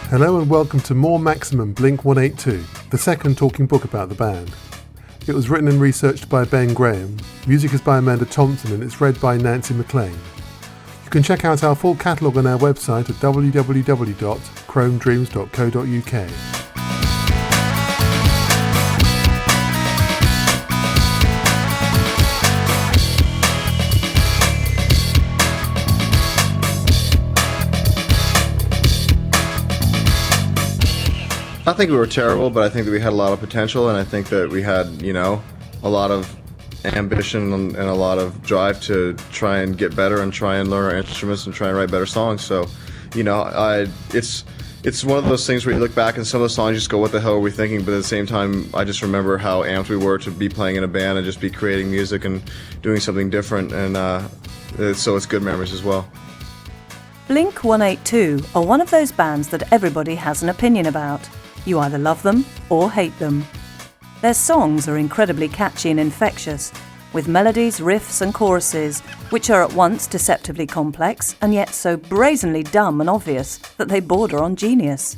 Hello and welcome to More Maximum Blink-182, the second talking book about the band. It was written and researched by Ben Graham, music is by Amanda Thompson and it's read by Nancy McLean. You can check out our full catalogue on our website at www.chromedreams.co.uk. I think we were terrible, but I think that we had a lot of potential, and I think that we had, a lot of ambition and a lot of drive to try and get better and try and learn our instruments and try and write better songs. So, it's one of those things where you look back and some of the songs just go, what the hell were we thinking? But at the same time, I just remember how amped we were to be playing in a band and just be creating music and doing something different, and so it's good memories as well. Blink-182 are one of those bands that everybody has an opinion about. You either love them or hate them. Their songs are incredibly catchy and infectious, with melodies, riffs and choruses which are at once deceptively complex and yet so brazenly dumb and obvious that they border on genius.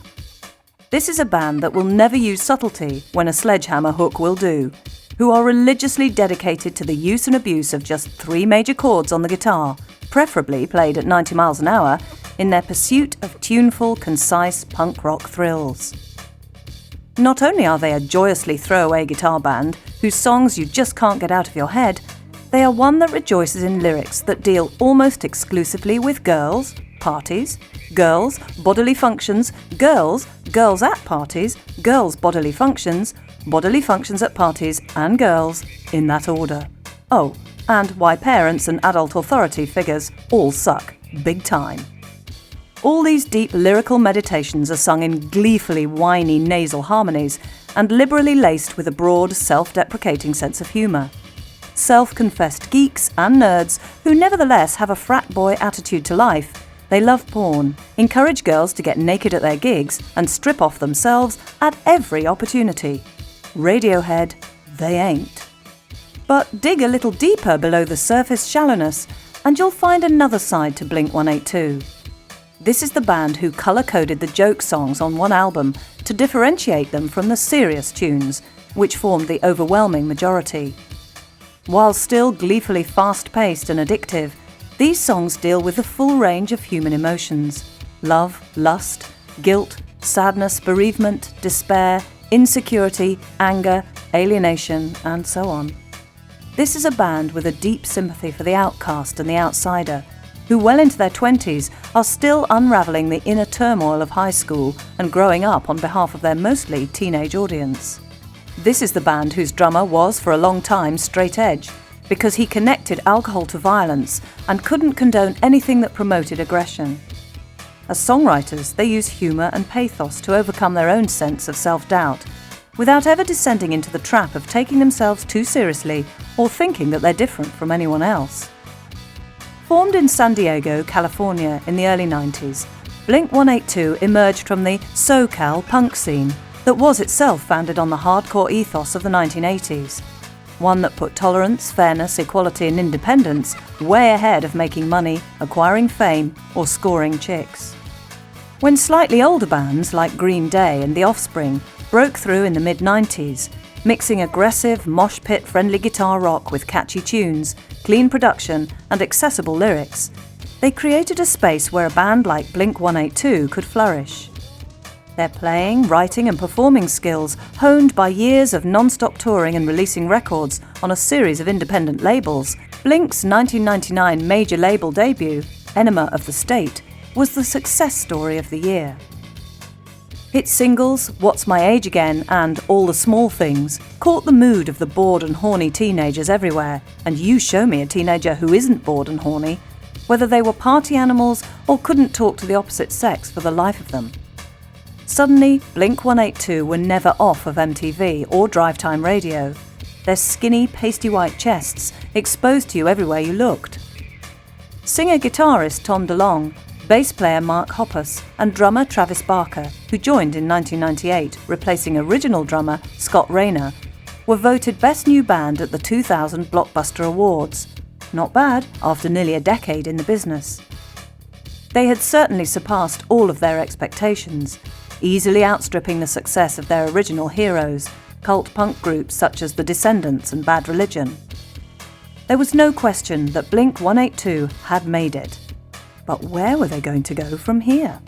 This is a band that will never use subtlety when a sledgehammer hook will do, who are religiously dedicated to the use and abuse of just 3 major chords on the guitar, preferably played at 90 miles an hour, in their pursuit of tuneful, concise punk rock thrills. Not only are they a joyously throwaway guitar band whose songs you just can't get out of your head, they are one that rejoices in lyrics that deal almost exclusively with girls, parties, girls, bodily functions, girls at parties, girls' bodily functions at parties, and girls, in that order. Oh, and why parents and adult authority figures all suck, big time. All these deep lyrical meditations are sung in gleefully whiny nasal harmonies and liberally laced with a broad, self-deprecating sense of humour. Self-confessed geeks and nerds who nevertheless have a frat boy attitude to life, they love porn, encourage girls to get naked at their gigs and strip off themselves at every opportunity. Radiohead, they ain't. But dig a little deeper below the surface shallowness and you'll find another side to Blink-182. This is the band who colour-coded the joke songs on one album to differentiate them from the serious tunes, which formed the overwhelming majority. While still gleefully fast-paced and addictive, these songs deal with the full range of human emotions: love, lust, guilt, sadness, bereavement, despair, insecurity, anger, alienation, and so on. This is a band with a deep sympathy for the outcast and the outsider, who well into their 20s are still unravelling the inner turmoil of high school and growing up on behalf of their mostly teenage audience. This is the band whose drummer was for a long time straight edge, because he connected alcohol to violence and couldn't condone anything that promoted aggression. As songwriters, they use humour and pathos to overcome their own sense of self-doubt, without ever descending into the trap of taking themselves too seriously or thinking that they're different from anyone else. Formed in San Diego, California in the early 90s, Blink-182 emerged from the SoCal punk scene that was itself founded on the hardcore ethos of the 1980s, one that put tolerance, fairness, equality and independence way ahead of making money, acquiring fame or scoring chicks. When slightly older bands like Green Day and The Offspring broke through in the mid-90s, mixing aggressive, mosh pit-friendly guitar rock with catchy tunes, clean production and accessible lyrics, they created a space where a band like Blink-182 could flourish. Their playing, writing and performing skills, honed by years of non-stop touring and releasing records on a series of independent labels, Blink's 1999 major label debut, Enema of the State, was the success story of the year. Hit singles, What's My Age Again and All the Small Things caught the mood of the bored and horny teenagers everywhere, and you show me a teenager who isn't bored and horny, whether they were party animals or couldn't talk to the opposite sex for the life of them. Suddenly, Blink-182 were never off of MTV or drive time radio, their skinny, pasty white chests exposed to you everywhere you looked. Singer-guitarist Tom DeLonge, bass player Mark Hoppus and drummer Travis Barker, who joined in 1998, replacing original drummer Scott Rayner, were voted Best New Band at the 2000 Blockbuster Awards. Not bad, after nearly a decade in the business. They had certainly surpassed all of their expectations, easily outstripping the success of their original heroes, cult punk groups such as The Descendants and Bad Religion. There was no question that Blink-182 had made it. But where were they going to go from here?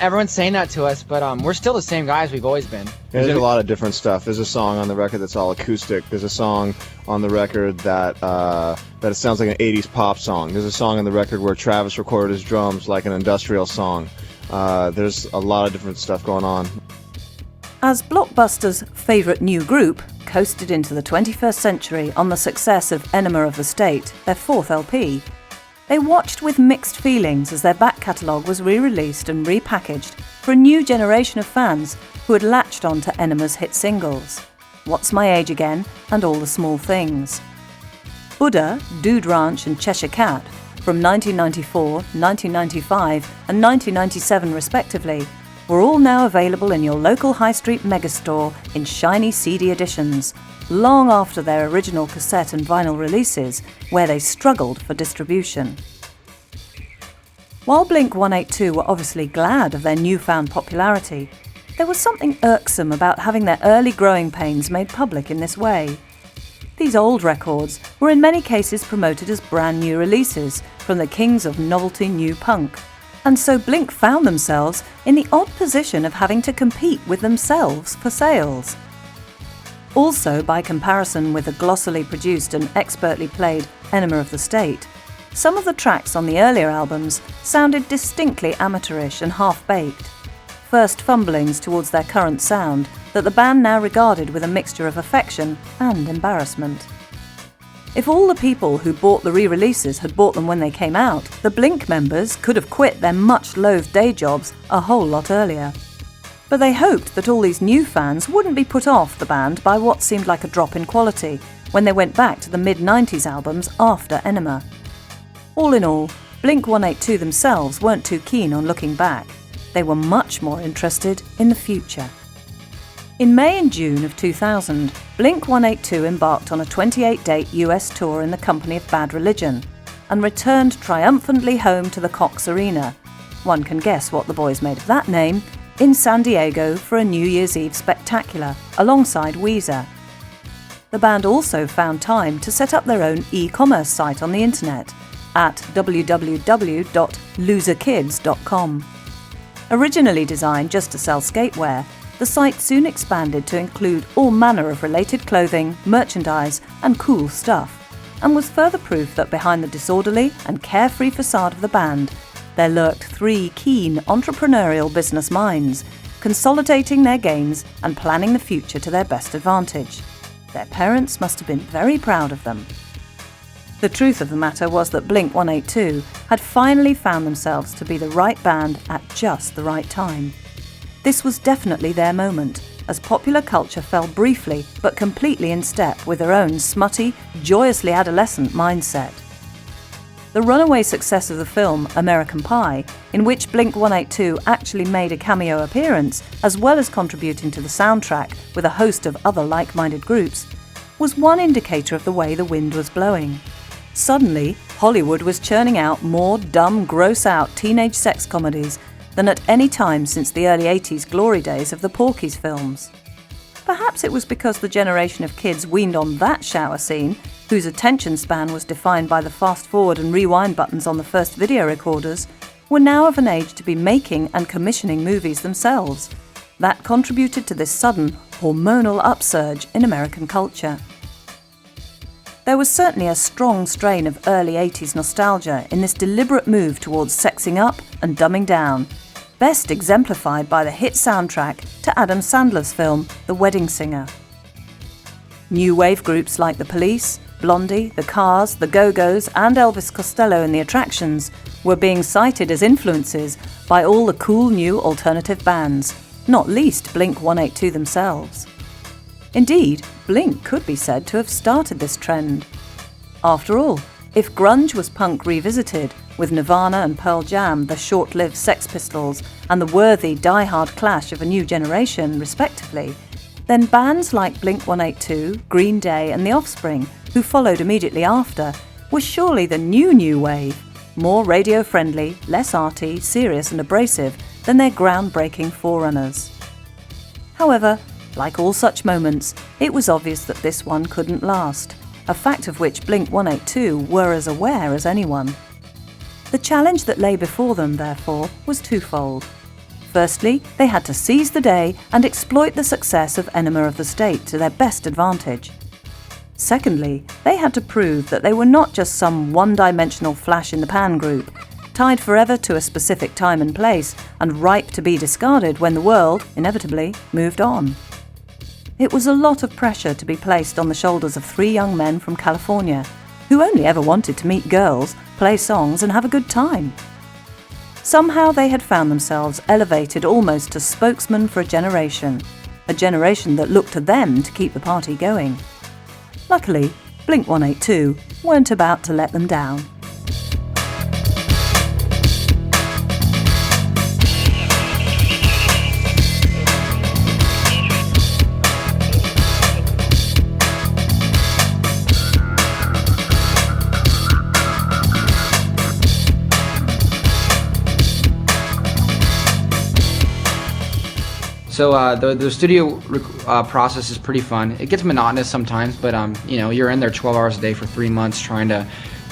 Everyone's saying that to us, but we're still the same guys we've always been. There's a lot of different stuff. There's a song on the record that's all acoustic. There's a song on the record that it sounds like an 80s pop song. There's a song on the record where Travis recorded his drums like an industrial song. There's a lot of different stuff going on. As Blockbuster's favourite new group coasted into the 21st century on the success of Enema of the State, their fourth LP, they watched with mixed feelings as their back catalogue was re-released and repackaged for a new generation of fans who had latched on to Enema's hit singles, What's My Age Again and All the Small Things. Buddha, Dude Ranch and Cheshire Cat, from 1994, 1995 and 1997 respectively, were all now available in your local high street megastore in shiny CD editions, long after their original cassette and vinyl releases, where they struggled for distribution. While Blink-182 were obviously glad of their newfound popularity, there was something irksome about having their early growing pains made public in this way. These old records were in many cases promoted as brand new releases from the kings of novelty new punk, and so Blink found themselves in the odd position of having to compete with themselves for sales. Also, by comparison with the glossily produced and expertly played Enema of the State, some of the tracks on the earlier albums sounded distinctly amateurish and half-baked, first fumblings towards their current sound that the band now regarded with a mixture of affection and embarrassment. If all the people who bought the re-releases had bought them when they came out, the Blink members could have quit their much-loathed day jobs a whole lot earlier. But they hoped that all these new fans wouldn't be put off the band by what seemed like a drop in quality when they went back to the mid-90s albums after Enema. All in all, Blink-182 themselves weren't too keen on looking back. They were much more interested in the future. In May and June of 2000, Blink-182 embarked on a 28-date US tour in the company of Bad Religion and returned triumphantly home to the Cox Arena. One can guess what the boys made of that name, in San Diego for a New Year's Eve spectacular, alongside Weezer. The band also found time to set up their own e-commerce site on the internet at www.loserkids.com. Originally designed just to sell skatewear, the site soon expanded to include all manner of related clothing, merchandise and cool stuff, and was further proof that behind the disorderly and carefree facade of the band, there lurked three keen entrepreneurial business minds, consolidating their gains and planning the future to their best advantage. Their parents must have been very proud of them. The truth of the matter was that Blink-182 had finally found themselves to be the right band at just the right time. This was definitely their moment, as popular culture fell briefly but completely in step with their own smutty, joyously adolescent mindset. The runaway success of the film American Pie, in which Blink-182 actually made a cameo appearance, as well as contributing to the soundtrack with a host of other like-minded groups, was one indicator of the way the wind was blowing. Suddenly, Hollywood was churning out more dumb, gross-out teenage sex comedies than at any time since the early 80s glory days of the Porky's films. Perhaps it was because the generation of kids weaned on that shower scene, whose attention span was defined by the fast-forward and rewind buttons on the first video recorders, were now of an age to be making and commissioning movies themselves. That contributed to this sudden, hormonal upsurge in American culture. There was certainly a strong strain of early 80s nostalgia in this deliberate move towards sexing up and dumbing down, best exemplified by the hit soundtrack to Adam Sandler's film The Wedding Singer. New wave groups like The Police, Blondie, The Cars, The Go-Go's and Elvis Costello and The Attractions were being cited as influences by all the cool new alternative bands, not least Blink-182 themselves. Indeed, Blink could be said to have started this trend. After all, if grunge was punk revisited, with Nirvana and Pearl Jam, the short-lived Sex Pistols, and the worthy die-hard Clash of a new generation, respectively, then bands like Blink-182, Green Day and The Offspring, who followed immediately after, were surely the new wave, more radio-friendly, less arty, serious and abrasive than their groundbreaking forerunners. However, like all such moments, it was obvious that this one couldn't last, a fact of which Blink-182 were as aware as anyone. The challenge that lay before them, therefore, was twofold. Firstly, they had to seize the day and exploit the success of Enema of the State to their best advantage. Secondly, they had to prove that they were not just some one-dimensional flash-in-the-pan group, tied forever to a specific time and place and ripe to be discarded when the world, inevitably, moved on. It was a lot of pressure to be placed on the shoulders of 3 young men from California, who only ever wanted to meet girls, play songs and have a good time. Somehow they had found themselves elevated almost to spokesmen for a generation that looked to them to keep the party going. Luckily, Blink-182 weren't about to let them down. So the studio process is pretty fun. It gets monotonous sometimes, but you're in there 12 hours a day for 3 months trying to,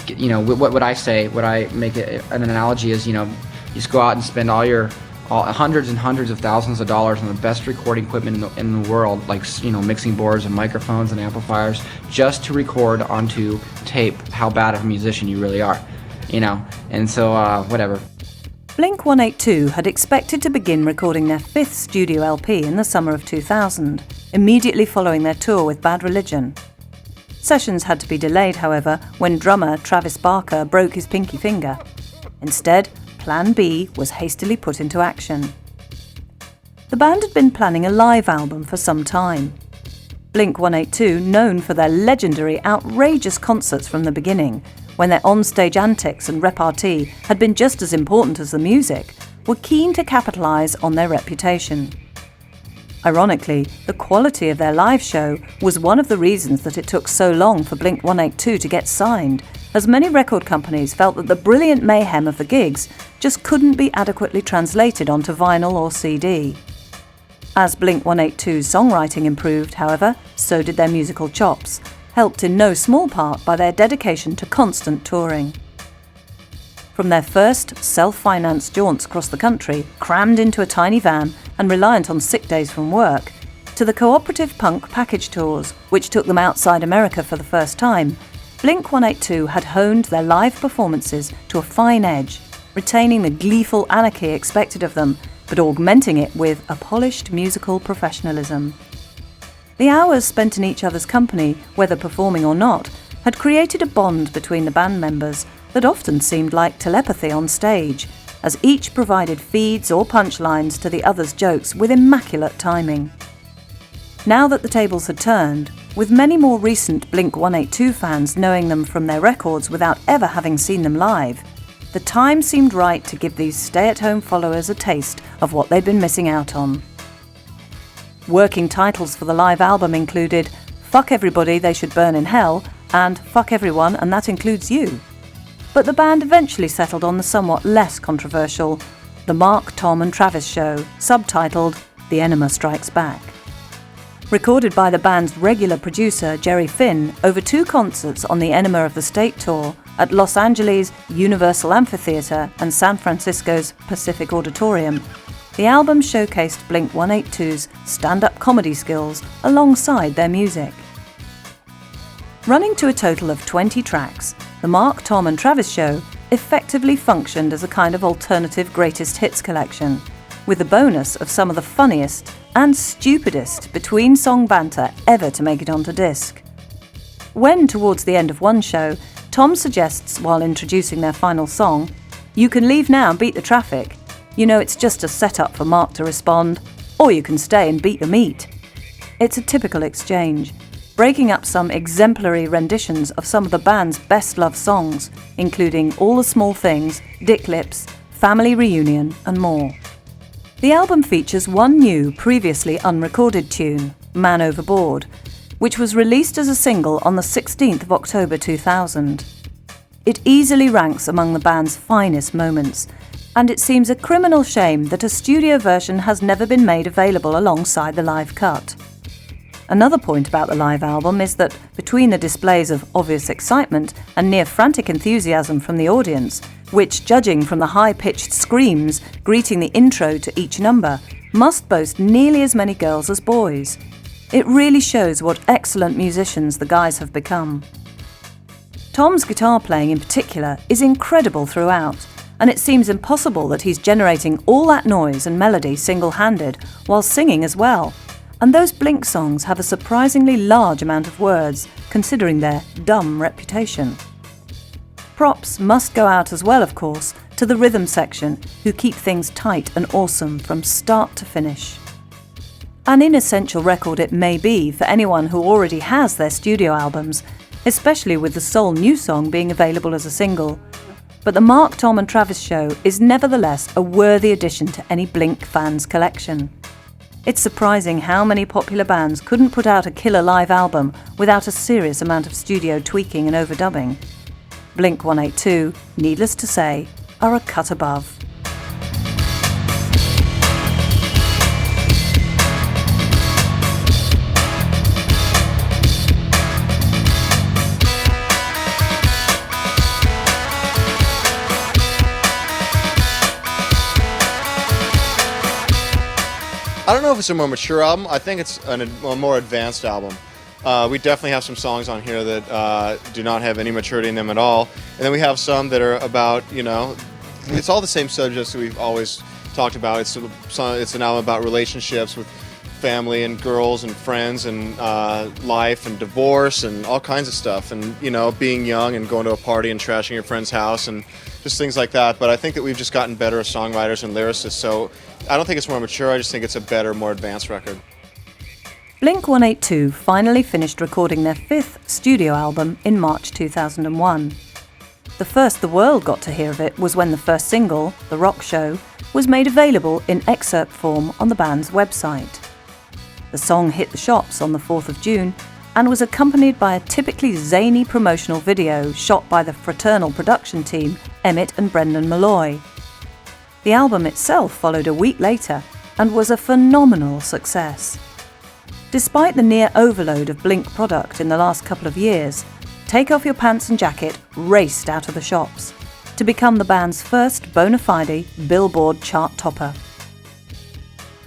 what I say, what I make it an analogy is, you just go out and spend hundreds and hundreds of thousands of dollars on the best recording equipment in the world, like mixing boards and microphones and amplifiers, just to record onto tape how bad of a musician you really are, And so whatever. Blink-182 had expected to begin recording their 5th studio LP in the summer of 2000, immediately following their tour with Bad Religion. Sessions had to be delayed, however, when drummer Travis Barker broke his pinky finger. Instead, Plan B was hastily put into action. The band had been planning a live album for some time. Blink-182, known for their legendary, outrageous concerts from the beginning, when their onstage antics and repartee had been just as important as the music, were keen to capitalise on their reputation. Ironically, the quality of their live show was one of the reasons that it took so long for Blink-182 to get signed, as many record companies felt that the brilliant mayhem of the gigs just couldn't be adequately translated onto vinyl or CD. As Blink-182's songwriting improved, however, so did their musical chops, helped in no small part by their dedication to constant touring. From their first self-financed jaunts across the country, crammed into a tiny van and reliant on sick days from work, to the cooperative punk package tours, which took them outside America for the first time, Blink-182 had honed their live performances to a fine edge, retaining the gleeful anarchy expected of them, but augmenting it with a polished musical professionalism. The hours spent in each other's company, whether performing or not, had created a bond between the band members that often seemed like telepathy on stage, as each provided feeds or punchlines to the other's jokes with immaculate timing. Now that the tables had turned, with many more recent Blink-182 fans knowing them from their records without ever having seen them live, the time seemed right to give these stay-at-home followers a taste of what they'd been missing out on. Working titles for the live album included Fuck Everybody, They Should Burn in Hell and Fuck Everyone, and That Includes You. But the band eventually settled on the somewhat less controversial The Mark, Tom and Travis Show, subtitled The Enema Strikes Back. Recorded by the band's regular producer Jerry Finn over 2 concerts on the Enema of the State tour at Los Angeles' Universal Amphitheatre and San Francisco's Pacific Auditorium, the album showcased Blink-182's stand-up comedy skills alongside their music. Running to a total of 20 tracks, the Mark, Tom and Travis Show effectively functioned as a kind of alternative greatest hits collection, with the bonus of some of the funniest and stupidest between-song banter ever to make it onto disc. When, towards the end of one show, Tom suggests, while introducing their final song, "You can leave now and beat the traffic. You know it's just a setup for Mark to respond, or you can stay and beat the meat." It's a typical exchange, breaking up some exemplary renditions of some of the band's best-loved songs, including All the Small Things, Dick Lips, Family Reunion, and more. The album features one new, previously unrecorded tune, Man Overboard, which was released as a single on the 16th of October 2000. It easily ranks among the band's finest moments, and it seems a criminal shame that a studio version has never been made available alongside the live cut. Another point about the live album is that between the displays of obvious excitement and near-frantic enthusiasm from the audience, which, judging from the high-pitched screams greeting the intro to each number, must boast nearly as many girls as boys, it really shows what excellent musicians the guys have become. Tom's guitar playing in particular is incredible throughout, and it seems impossible that he's generating all that noise and melody single-handed while singing as well. And those Blink songs have a surprisingly large amount of words, considering their dumb reputation. Props must go out as well, of course, to the rhythm section, who keep things tight and awesome from start to finish. An inessential record it may be for anyone who already has their studio albums, especially with the sole new song being available as a single. But the Mark, Tom and Travis show is nevertheless a worthy addition to any Blink fans' collection. It's surprising how many popular bands couldn't put out a killer live album without a serious amount of studio tweaking and overdubbing. Blink-182, needless to say, are a cut above. I don't know if it's a more mature album. I think it's a more advanced album. We definitely have some songs on here that do not have any maturity in them at all. And then we have some that are about, it's all the same subjects that we've always talked about. It's an album about relationships with family and girls and friends and life and divorce and all kinds of stuff. And, being young and going to a party and trashing your friend's house and just things like that. But I think that we've just gotten better as songwriters and lyricists. So I don't think it's more mature. I just think it's a better, more advanced record. Blink-182 finally finished recording their fifth studio album in March 2001. The first the world got to hear of it was when the first single, The Rock Show, was made available in excerpt form on the band's website. The song hit the shops on the 4th of June and was accompanied by a typically zany promotional video shot by the fraternal production team Emmett and Brendan Malloy. The album itself followed a week later and was a phenomenal success. Despite the near overload of Blink product in the last couple of years, Take Off Your Pants and Jacket raced out of the shops to become the band's first bona fide Billboard chart topper.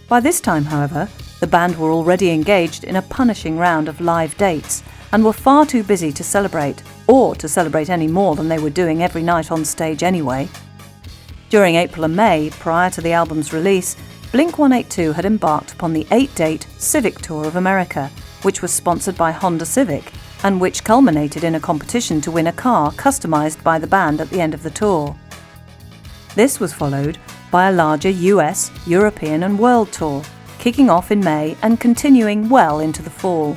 By this time, however, the band were already engaged in a punishing round of live dates and were far too busy to celebrate, or to celebrate any more than they were doing every night on stage anyway. During April and May, prior to the album's release, Blink-182 had embarked upon the 8-date Civic Tour of America, which was sponsored by Honda Civic, and which culminated in a competition to win a car customised by the band at the end of the tour. This was followed by a larger US, European and World Tour, kicking off in May and continuing well into the fall.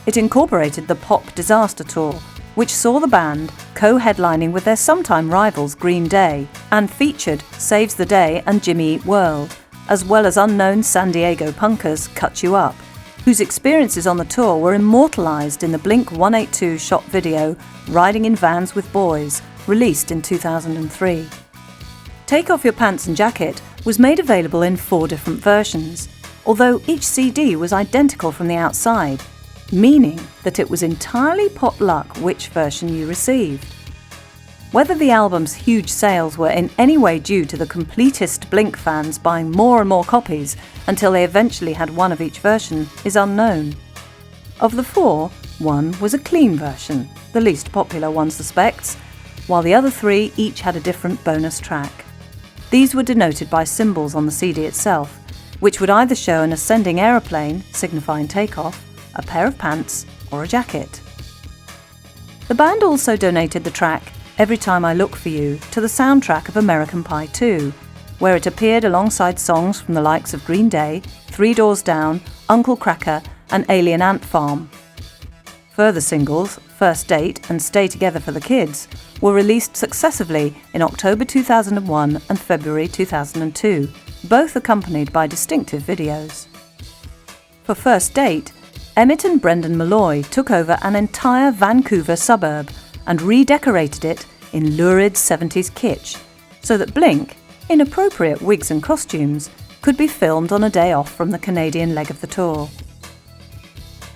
It incorporated the Pop Disaster Tour, which saw the band co-headlining with their sometime rivals Green Day, and featured Saves the Day and Jimmy Eat World, as well as unknown San Diego punkers Cut You Up, whose experiences on the tour were immortalised in the Blink-182 shot video Riding in Vans with Boys, released in 2003. Take Off Your Pants and Jacket was made available in 4 different versions, although each CD was identical from the outside, meaning that it was entirely pot luck which version you received. Whether the album's huge sales were in any way due to the completist Blink fans buying more and more copies until they eventually had one of each version is unknown. Of the 4, one was a clean version, the least popular one suspects, while the other 3 each had a different bonus track. These were denoted by symbols on the CD itself, which would either show an ascending aeroplane, signifying takeoff, a pair of pants, or a jacket. The band also donated the track Every Time I Look For You to the soundtrack of American Pie 2, where it appeared alongside songs from the likes of Green Day, Three Doors Down, Uncle Kracker, and Alien Ant Farm. Further singles, First Date and Stay Together for the Kids, were released successively in October 2001 and February 2002, both accompanied by distinctive videos. For First Date, Emmett and Brendan Malloy took over an entire Vancouver suburb and redecorated it in lurid 70s kitsch, so that Blink, in appropriate wigs and costumes, could be filmed on a day off from the Canadian leg of the tour.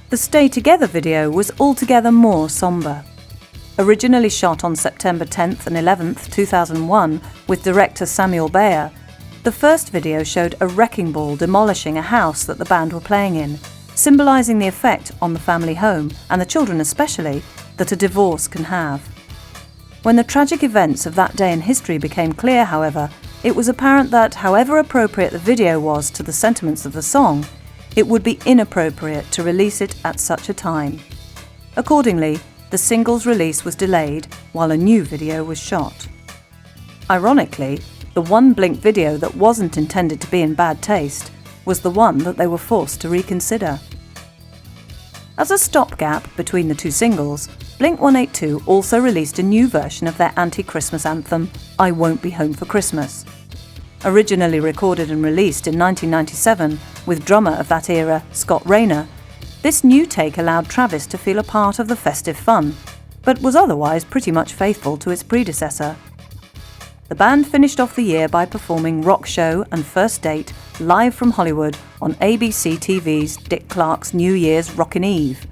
The Stay Together video was altogether more sombre. Originally shot on September 10th and 11th, 2001, with director Samuel Bayer, the first video showed a wrecking ball demolishing a house that the band were playing in, symbolising the effect on the family home, and the children especially, that a divorce can have. When the tragic events of that day in history became clear, however, it was apparent that, however appropriate the video was to the sentiments of the song, it would be inappropriate to release it at such a time. Accordingly, the single's release was delayed while a new video was shot. Ironically, the one Blink video that wasn't intended to be in bad taste was the one that they were forced to reconsider. As a stopgap between the two singles, blink-182 also released a new version of their anti-Christmas anthem, I Won't Be Home for Christmas. Originally recorded and released in 1997 with drummer of that era, Scott Rayner, this new take allowed Travis to feel a part of the festive fun, but was otherwise pretty much faithful to its predecessor. The band finished off the year by performing Rock Show and First Date live from Hollywood on ABC TV's Dick Clark's New Year's Rockin' Eve.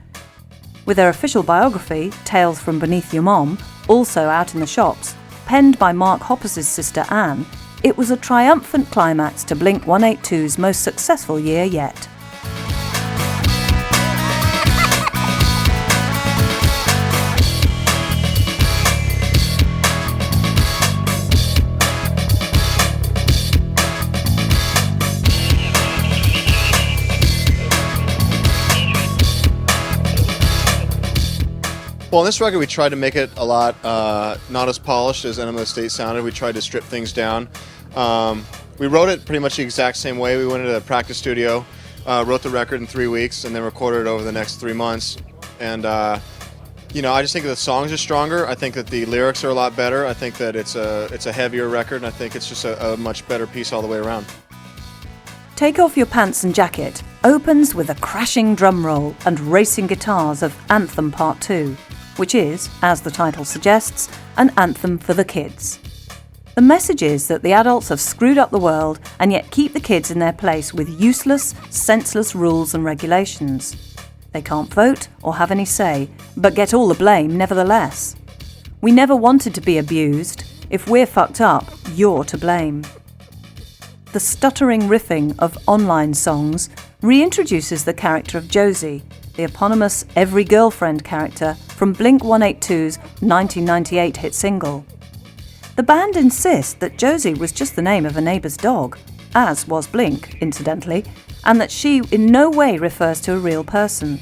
With their official biography, Tales from Beneath Your Mom, also out in the shops, penned by Mark Hoppus' sister Anne, it was a triumphant climax to Blink-182's most successful year yet. Well, on this record, we tried to make it a lot not as polished as Enema of the State sounded. We tried to strip things down. We wrote it pretty much the exact same way. We went into the practice studio, wrote the record in 3 weeks, and then recorded it over the next 3 months. And I just think that the songs are stronger. I think that the lyrics are a lot better. I think that it's a heavier record, and I think it's just a much better piece all the way around. Take Off Your Pants and Jacket opens with a crashing drum roll and racing guitars of Anthem Part 2, which is, as the title suggests, an anthem for the kids. The message is that the adults have screwed up the world and yet keep the kids in their place with useless, senseless rules and regulations. They can't vote or have any say, but get all the blame nevertheless. We never wanted to be abused. If we're fucked up, you're to blame. The stuttering riffing of online songs reintroduces the character of Josie, the eponymous Every Girlfriend character from Blink-182's 1998 hit single. The band insists that Josie was just the name of a neighbour's dog, as was Blink, incidentally, and that she in no way refers to a real person.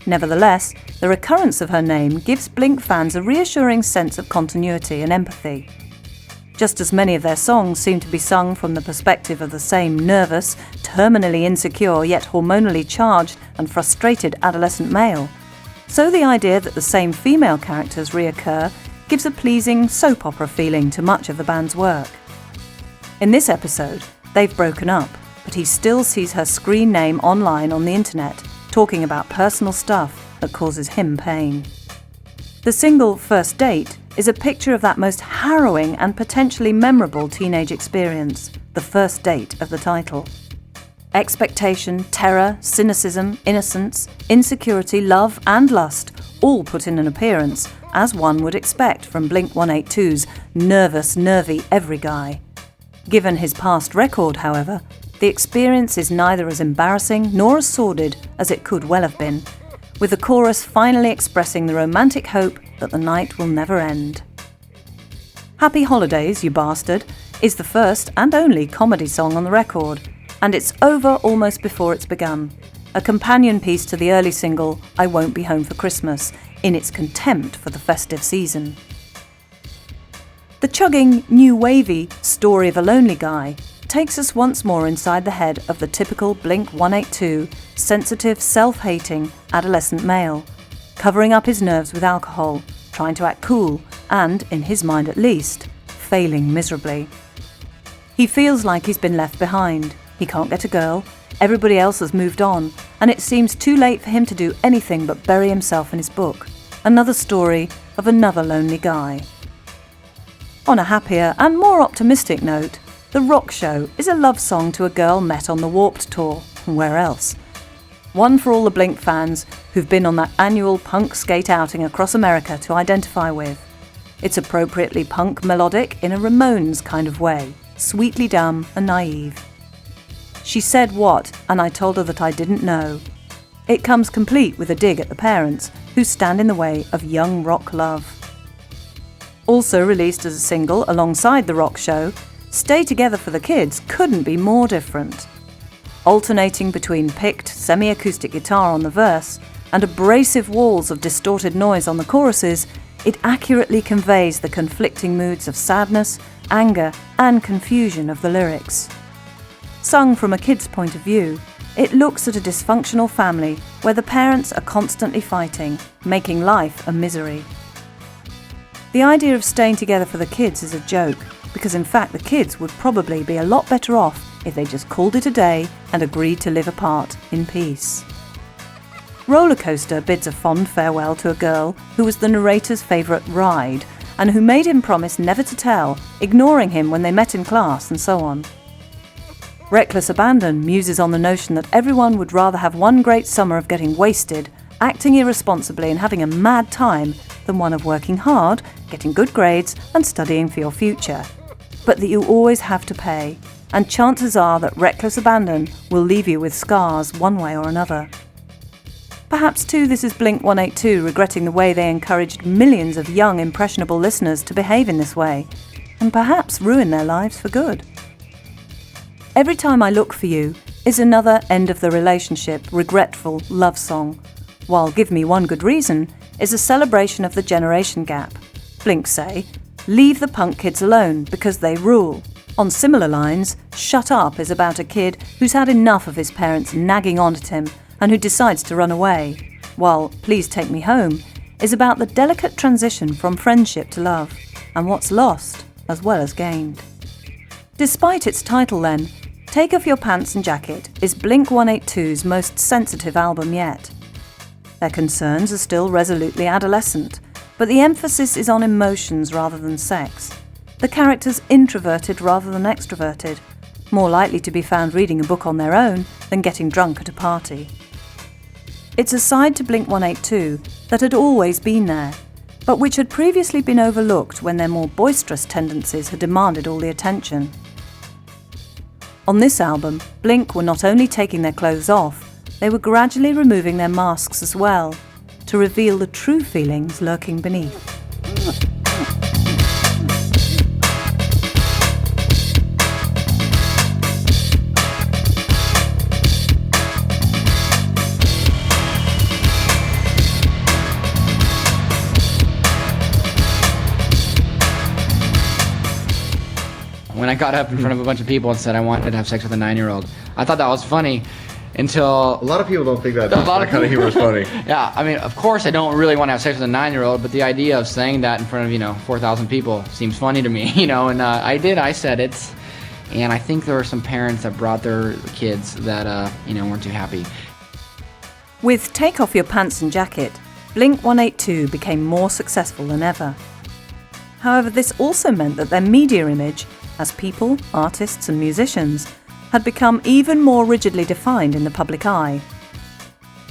Nevertheless, the recurrence of her name gives Blink fans a reassuring sense of continuity and empathy. Just as many of their songs seem to be sung from the perspective of the same nervous, terminally insecure yet hormonally charged and frustrated adolescent male, so the idea that the same female characters reoccur gives a pleasing soap opera feeling to much of the band's work. In this episode, they've broken up, but he still sees her screen name online on the internet, talking about personal stuff that causes him pain. The single First Date is a picture of that most harrowing and potentially memorable teenage experience, the first date of the title. Expectation, terror, cynicism, innocence, insecurity, love and lust all put in an appearance, as one would expect from Blink-182's nervous, nervy every guy. Given his past record, however, the experience is neither as embarrassing nor as sordid as it could well have been, with the chorus finally expressing the romantic hope that the night will never end. Happy Holidays, You Bastard is the first and only comedy song on the record, and it's over almost before it's begun, a companion piece to the early single I Won't Be Home for Christmas, in its contempt for the festive season. The chugging, new wavy Story of a Lonely Guy takes us once more inside the head of the typical Blink-182, sensitive, self-hating adolescent male, covering up his nerves with alcohol, trying to act cool, and, in his mind at least, failing miserably. He feels like he's been left behind. He can't get a girl, everybody else has moved on, and it seems too late for him to do anything but bury himself in his book. Another story of another lonely guy. On a happier and more optimistic note, The Rock Show is a love song to a girl met on the Warped Tour. Where else? One for all the Blink fans who've been on that annual punk skate outing across America to identify with. It's appropriately punk melodic in a Ramones kind of way, sweetly dumb and naive. She said what, and I told her that I didn't know. It comes complete with a dig at the parents who stand in the way of young rock love. Also released as a single alongside The Rock Show, Stay Together for the Kids couldn't be more different. Alternating between picked semi-acoustic guitar on the verse and abrasive walls of distorted noise on the choruses, it accurately conveys the conflicting moods of sadness, anger, and confusion of the lyrics. Sung from a kid's point of view, it looks at a dysfunctional family where the parents are constantly fighting, making life a misery. The idea of staying together for the kids is a joke, because in fact the kids would probably be a lot better off if they just called it a day and agreed to live apart in peace. Roller Coaster bids a fond farewell to a girl who was the narrator's favourite ride, and who made him promise never to tell, ignoring him when they met in class and so on. Reckless Abandon muses on the notion that everyone would rather have one great summer of getting wasted, acting irresponsibly and having a mad time, than one of working hard, getting good grades and studying for your future. But that you always have to pay, and chances are that Reckless Abandon will leave you with scars one way or another. Perhaps too this is blink-182 regretting the way they encouraged millions of young impressionable listeners to behave in this way, and perhaps ruin their lives for good. Every Time I Look for You is another end of the relationship, regretful love song, while Give Me One Good Reason is a celebration of the generation gap. Blink say, leave the punk kids alone because they rule. On similar lines, Shut Up is about a kid who's had enough of his parents nagging on at him and who decides to run away, while Please Take Me Home is about the delicate transition from friendship to love and what's lost as well as gained. Despite its title then, Take Off Your Pants and Jacket is Blink-182's most sensitive album yet. Their concerns are still resolutely adolescent, but the emphasis is on emotions rather than sex. The characters introverted rather than extroverted, more likely to be found reading a book on their own than getting drunk at a party. It's a side to Blink-182 that had always been there, but which had previously been overlooked when their more boisterous tendencies had demanded all the attention. On this album, Blink were not only taking their clothes off, they were gradually removing their masks as well, to reveal the true feelings lurking beneath. When I got up in front of a bunch of people and said I wanted to have sex with a 9-year-old, I thought that was funny until... A lot of people don't think that kind of humor is funny. Yeah, I mean, of course I don't really want to have sex with a 9-year-old, but the idea of saying that in front of, 4,000 people seems funny to me, and I said it. And I think there were some parents that brought their kids that, weren't too happy. With Take Off Your Pants and Jacket, Blink-182 became more successful than ever. However, this also meant that their media image, as people, artists and musicians, had become even more rigidly defined in the public eye.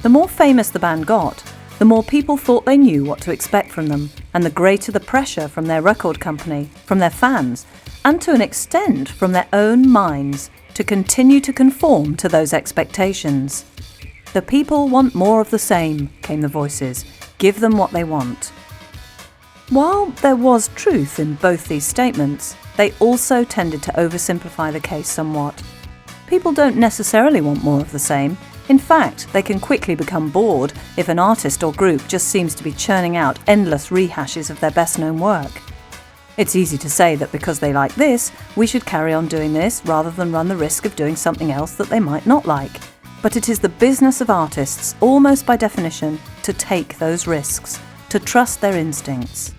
The more famous the band got, the more people thought they knew what to expect from them, and the greater the pressure from their record company, from their fans, and to an extent from their own minds, to continue to conform to those expectations. The people want more of the same, came the voices. Give them what they want. While there was truth in both these statements, they also tended to oversimplify the case somewhat. People don't necessarily want more of the same. In fact, they can quickly become bored if an artist or group just seems to be churning out endless rehashes of their best-known work. It's easy to say that because they like this, we should carry on doing this rather than run the risk of doing something else that they might not like. But it is the business of artists, almost by definition, to take those risks, to trust their instincts.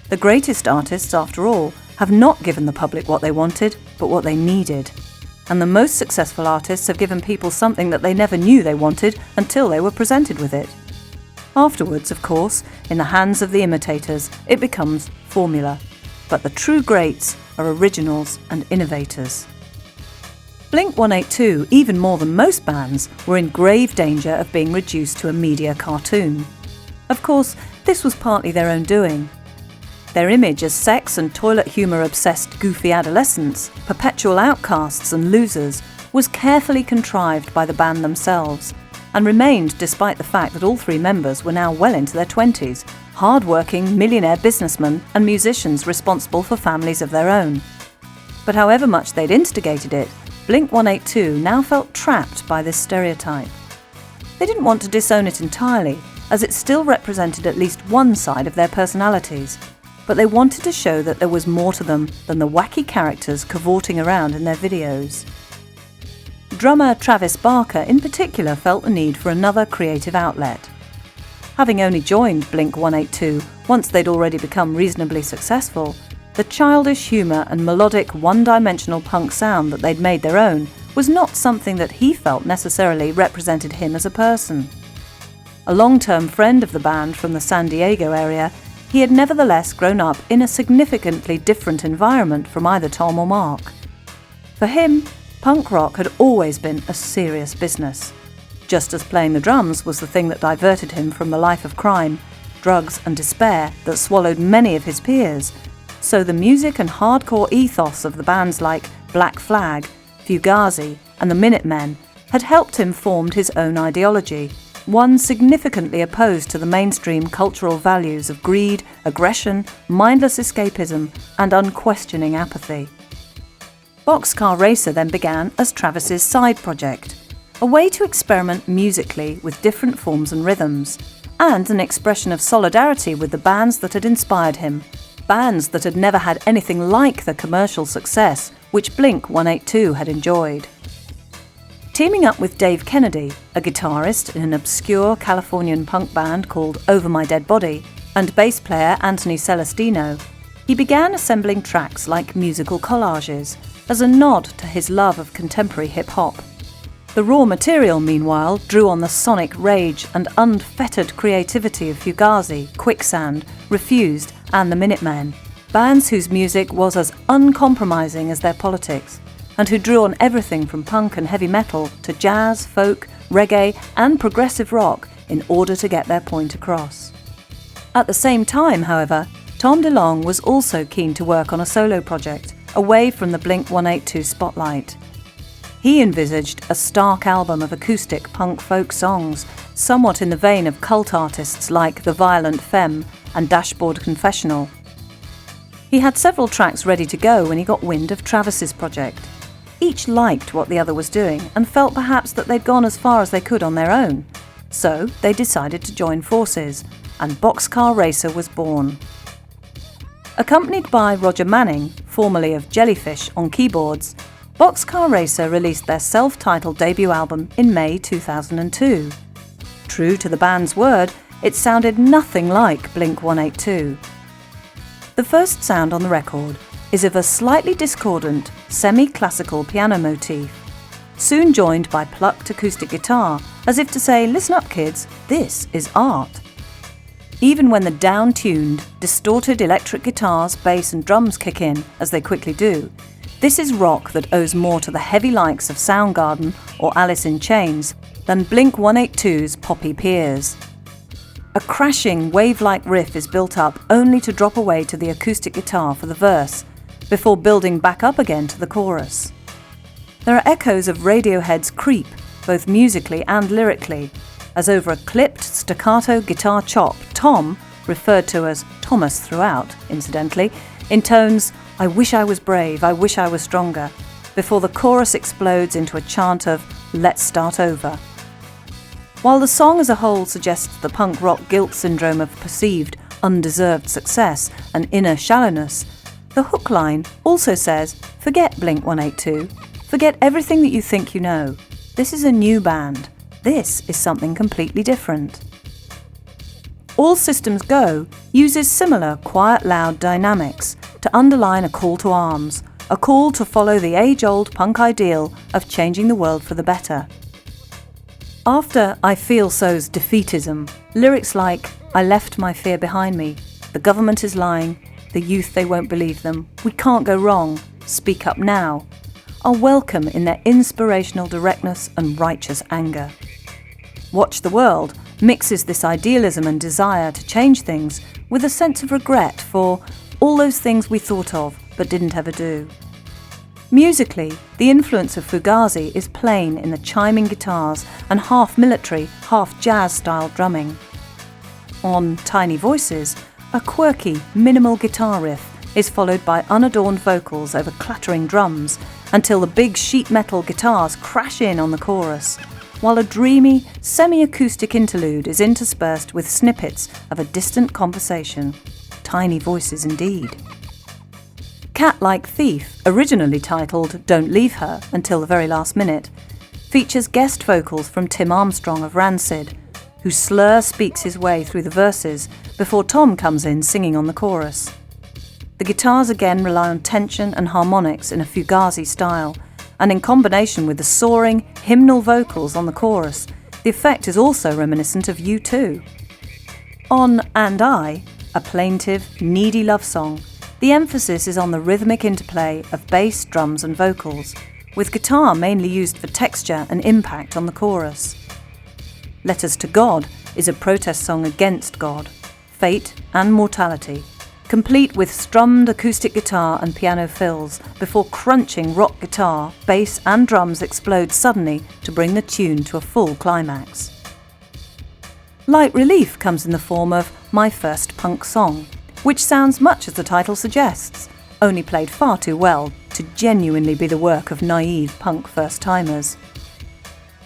The greatest artists, after all, have not given the public what they wanted, but what they needed. And the most successful artists have given people something that they never knew they wanted until they were presented with it. Afterwards, of course, in the hands of the imitators, it becomes formula. But the true greats are originals and innovators. Blink-182, even more than most bands, were in grave danger of being reduced to a media cartoon. Of course, this was partly their own doing. Their image as sex and toilet humour-obsessed goofy adolescents, perpetual outcasts and losers, was carefully contrived by the band themselves, and remained despite the fact that all three members were now well into their 20s, hard-working millionaire businessmen and musicians responsible for families of their own. But however much they'd instigated it, Blink-182 now felt trapped by this stereotype. They didn't want to disown it entirely, as it still represented at least one side of their personalities, but they wanted to show that there was more to them than the wacky characters cavorting around in their videos. Drummer Travis Barker in particular felt the need for another creative outlet. Having only joined Blink-182 once they'd already become reasonably successful, the childish humour and melodic one-dimensional punk sound that they'd made their own was not something that he felt necessarily represented him as a person. A long-term friend of the band from the San Diego area, he had nevertheless grown up in a significantly different environment from either Tom or Mark. For him, punk rock had always been a serious business. Just as playing the drums was the thing that diverted him from the life of crime, drugs and despair that swallowed many of his peers, so the music and hardcore ethos of the bands like Black Flag, Fugazi and the Minutemen had helped him form his own ideology, one significantly opposed to the mainstream cultural values of greed, aggression, mindless escapism and unquestioning apathy. Boxcar Racer then began as Travis's side project, a way to experiment musically with different forms and rhythms, and an expression of solidarity with the bands that had inspired him, bands that had never had anything like the commercial success which Blink-182 had enjoyed. Teaming up with Dave Kennedy, a guitarist in an obscure Californian punk band called Over My Dead Body, and bass player Anthony Celestino, he began assembling tracks like musical collages as a nod to his love of contemporary hip-hop. The raw material, meanwhile, drew on the sonic rage and unfettered creativity of Fugazi, Quicksand, Refused and the Minutemen, bands whose music was as uncompromising as their politics, and who drew on everything from punk and heavy metal to jazz, folk, reggae and progressive rock in order to get their point across. At the same time, however, Tom DeLonge was also keen to work on a solo project, away from the Blink-182 spotlight. He envisaged a stark album of acoustic punk folk songs, somewhat in the vein of cult artists like The Violent Femme and Dashboard Confessional. He had several tracks ready to go when he got wind of Travis's project. Each liked what the other was doing and felt perhaps that they'd gone as far as they could on their own. So they decided to join forces, and Boxcar Racer was born. Accompanied by Roger Manning, formerly of Jellyfish, on keyboards, Boxcar Racer released their self-titled debut album in May 2002. True to the band's word, it sounded nothing like Blink-182. The first sound on the record is of a slightly discordant, semi-classical piano motif, soon joined by plucked acoustic guitar, as if to say, listen up kids, this is art. Even when the down-tuned, distorted electric guitars, bass and drums kick in, as they quickly do, this is rock that owes more to the heavy likes of Soundgarden or Alice in Chains than Blink-182's poppy peers. A crashing, wave-like riff is built up only to drop away to the acoustic guitar for the verse, before building back up again to the chorus. There are echoes of Radiohead's Creep, both musically and lyrically, as over a clipped staccato guitar chop, Tom, referred to as Thomas throughout, incidentally, intones, "I wish I was brave, I wish I was stronger," before the chorus explodes into a chant of "Let's start over." While the song as a whole suggests the punk rock guilt syndrome of perceived, undeserved success and inner shallowness, the hook line also says, forget Blink-182, forget everything that you think you know. This is a new band. This is something completely different. All Systems Go uses similar quiet, loud dynamics to underline a call to arms, a call to follow the age-old punk ideal of changing the world for the better. After I Feel So's defeatism, lyrics like "I left my fear behind me," "The government is lying," "The youth, they won't believe them," "We can't go wrong," "Speak up now," are welcome in their inspirational directness and righteous anger. Watch the World mixes this idealism and desire to change things with a sense of regret for all those things we thought of but didn't ever do. Musically, the influence of Fugazi is plain in the chiming guitars and half-military, half-jazz-style drumming. On Tiny Voices, a quirky, minimal guitar riff is followed by unadorned vocals over clattering drums until the big sheet metal guitars crash in on the chorus, while a dreamy, semi-acoustic interlude is interspersed with snippets of a distant conversation. Tiny Voices indeed. Cat Like Thief, originally titled Don't Leave Her until the very last minute, features guest vocals from Tim Armstrong of Rancid, whose slur speaks his way through the verses before Tom comes in singing on the chorus. The guitars again rely on tension and harmonics in a Fugazi style, and in combination with the soaring, hymnal vocals on the chorus, the effect is also reminiscent of U2. On And I, a plaintive, needy love song, the emphasis is on the rhythmic interplay of bass, drums and vocals, with guitar mainly used for texture and impact on the chorus. Letters to God is a protest song against God, fate and mortality, complete with strummed acoustic guitar and piano fills before crunching rock guitar, bass and drums explode suddenly to bring the tune to a full climax. Light Relief comes in the form of My First Punk Song, which sounds much as the title suggests, only played far too well to genuinely be the work of naive punk first-timers.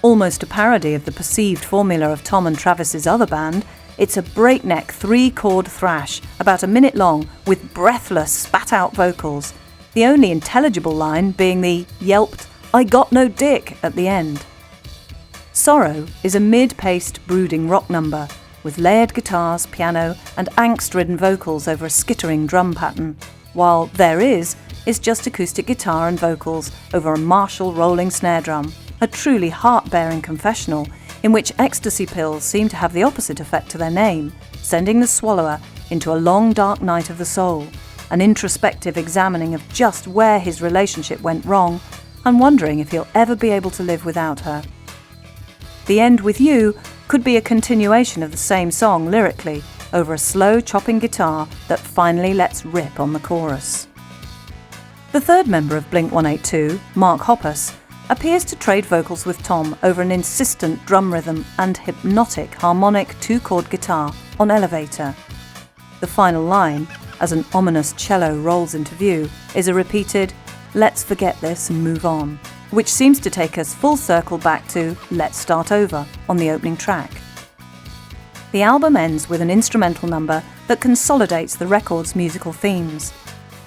Almost a parody of the perceived formula of Tom and Travis's other band, it's a breakneck 3-chord thrash about a minute long with breathless, spat-out vocals, the only intelligible line being the yelped, "I got no dick" at the end. Sorrow is a mid-paced, brooding rock number, with layered guitars, piano and angst-ridden vocals over a skittering drum pattern, while There Is just acoustic guitar and vocals over a Marshall rolling snare drum, a truly heart-bearing confessional in which ecstasy pills seem to have the opposite effect to their name, sending the swallower into a long dark night of the soul, an introspective examining of just where his relationship went wrong and wondering if he'll ever be able to live without her. The End With You could be a continuation of the same song lyrically, over a slow chopping guitar that finally lets rip on the chorus. The third member of Blink-182, Mark Hoppus, appears to trade vocals with Tom over an insistent drum rhythm and hypnotic harmonic 2-chord guitar on Elevator. The final line, as an ominous cello rolls into view, is a repeated "Let's forget this and move on," which seems to take us full circle back to Let's Start Over on the opening track. The album ends with an instrumental number that consolidates the record's musical themes.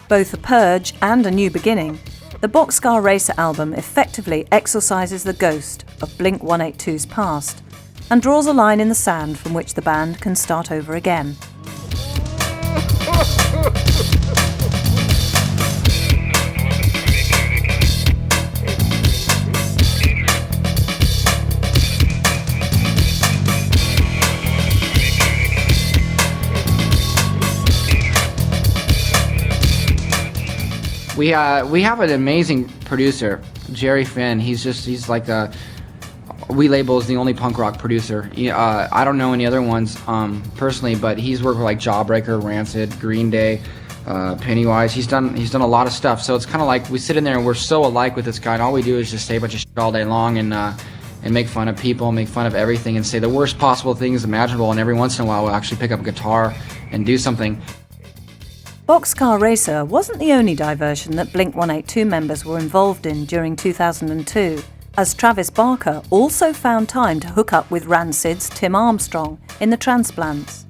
Both a purge and a new beginning, the Boxcar Racer album effectively exorcises the ghost of Blink-182's past and draws a line in the sand from which the band can start over again. We have an amazing producer, Jerry Finn. He's like we label as the only punk rock producer. I don't know any other ones personally, but he's worked with like Jawbreaker, Rancid, Green Day, Pennywise. He's done a lot of stuff. So it's kind of like we sit in there and we're so alike with this guy, and all we do is just say a bunch of shit all day long and make fun of people, make fun of everything, and say the worst possible things imaginable. And every once in a while, we'll actually pick up a guitar and do something. Boxcar Racer wasn't the only diversion that Blink-182 members were involved in during 2002, as Travis Barker also found time to hook up with Rancid's Tim Armstrong in the Transplants.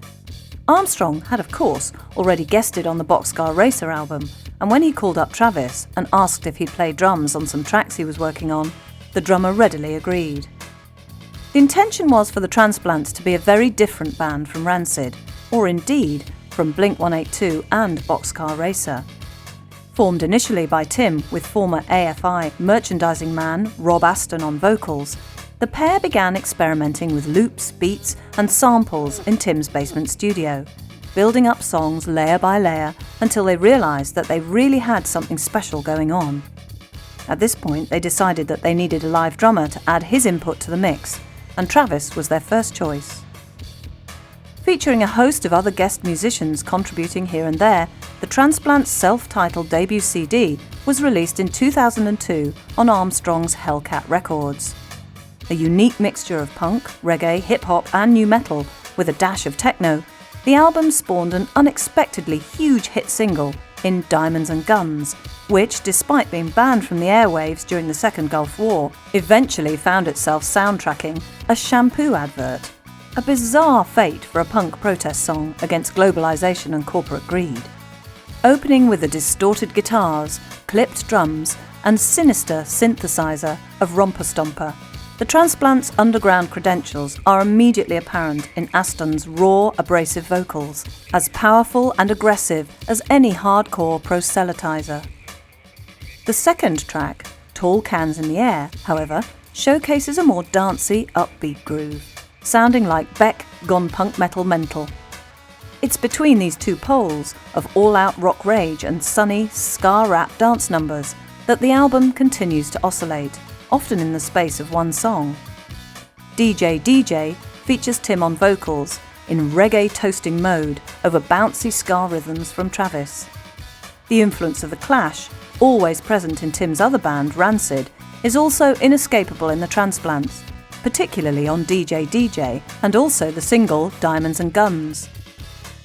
Armstrong had, of course, already guested on the Boxcar Racer album, and when he called up Travis and asked if he'd play drums on some tracks he was working on, the drummer readily agreed. The intention was for the Transplants to be a very different band from Rancid, or indeed from Blink-182 and Boxcar Racer. Formed initially by Tim with former AFI merchandising man Rob Aston on vocals, the pair began experimenting with loops, beats and samples in Tim's basement studio, building up songs layer by layer until they realised that they really had something special going on. At this point, they decided that they needed a live drummer to add his input to the mix, and Travis was their first choice. Featuring a host of other guest musicians contributing here and there, the Transplant's self-titled debut CD was released in 2002 on Armstrong's Hellcat Records. A unique mixture of punk, reggae, hip-hop and nu metal with a dash of techno, the album spawned an unexpectedly huge hit single in Diamonds and Guns, which, despite being banned from the airwaves during the Second Gulf War, eventually found itself soundtracking a shampoo advert. A bizarre fate for a punk protest song against globalisation and corporate greed. Opening with the distorted guitars, clipped drums and sinister synthesizer of Romper Stomper, the Transplant's underground credentials are immediately apparent in Aston's raw, abrasive vocals, as powerful and aggressive as any hardcore proselytizer. The second track, Tall Cans in the Air, however, showcases a more dancey, upbeat groove, sounding like Beck gone punk metal mental. It's between these two poles of all-out rock rage and sunny, ska-rap dance numbers that the album continues to oscillate, often in the space of one song. DJ DJ features Tim on vocals in reggae toasting mode over bouncy ska rhythms from Travis. The influence of The Clash, always present in Tim's other band, Rancid, is also inescapable in the Transplants, particularly on DJ DJ and also the single Diamonds and Guns.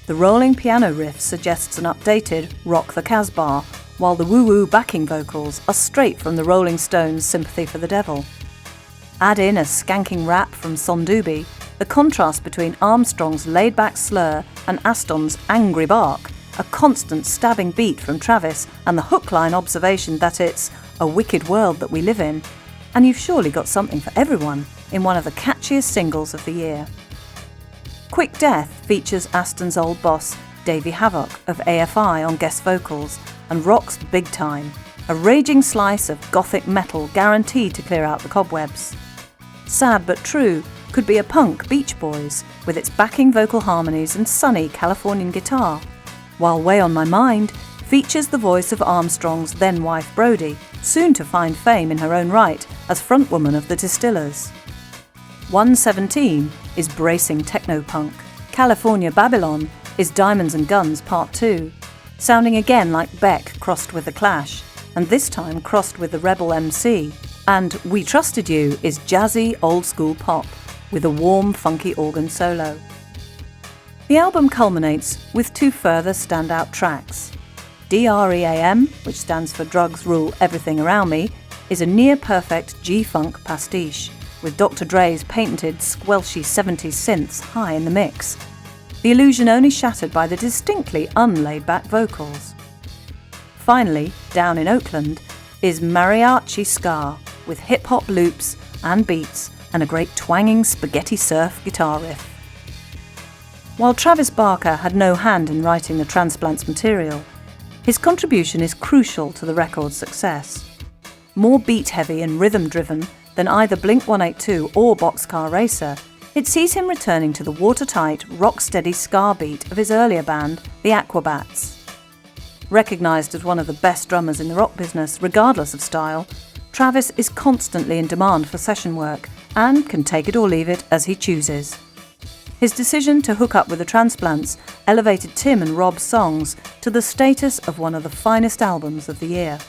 The rolling piano riff suggests an updated Rock the Casbah, while the woo-woo backing vocals are straight from the Rolling Stones' Sympathy for the Devil. Add in a skanking rap from Sondubi, the contrast between Armstrong's laid-back slur and Aston's angry bark, a constant stabbing beat from Travis and the hook-line observation that it's a wicked world that we live in, and you've surely got something for everyone in one of the catchiest singles of the year. Quick Death features Aston's old boss, Davey Havok of AFI on guest vocals, and rocks big time, a raging slice of gothic metal guaranteed to clear out the cobwebs. Sad but True could be a punk Beach Boys with its backing vocal harmonies and sunny Californian guitar, while Way on My Mind features the voice of Armstrong's then-wife Brodie, soon to find fame in her own right as frontwoman of the Distillers. 117 is bracing techno-punk. California Babylon is Diamonds and Guns Part 2, sounding again like Beck crossed with The Clash, and this time crossed with the Rebel MC. And We Trusted You is jazzy old-school pop, with a warm, funky organ solo. The album culminates with two further standout tracks. DREAM, which stands for Drugs Rule Everything Around Me, is a near-perfect G-funk pastiche, with Dr. Dre's patented squelchy 70s synths high in the mix, the illusion only shattered by the distinctly unlaid-back vocals. Finally, Down in Oakland, is mariachi ska, with hip-hop loops and beats and a great twanging spaghetti surf guitar riff. While Travis Barker had no hand in writing the Transplants material, his contribution is crucial to the record's success. More beat-heavy and rhythm-driven than either Blink-182 or Boxcar Racer, it sees him returning to the watertight, rock-steady ska beat of his earlier band, the Aquabats. Recognised as one of the best drummers in the rock business, regardless of style, Travis is constantly in demand for session work and can take it or leave it as he chooses. His decision to hook up with the Transplants elevated Tim and Rob's songs to the status of one of the finest albums of the year.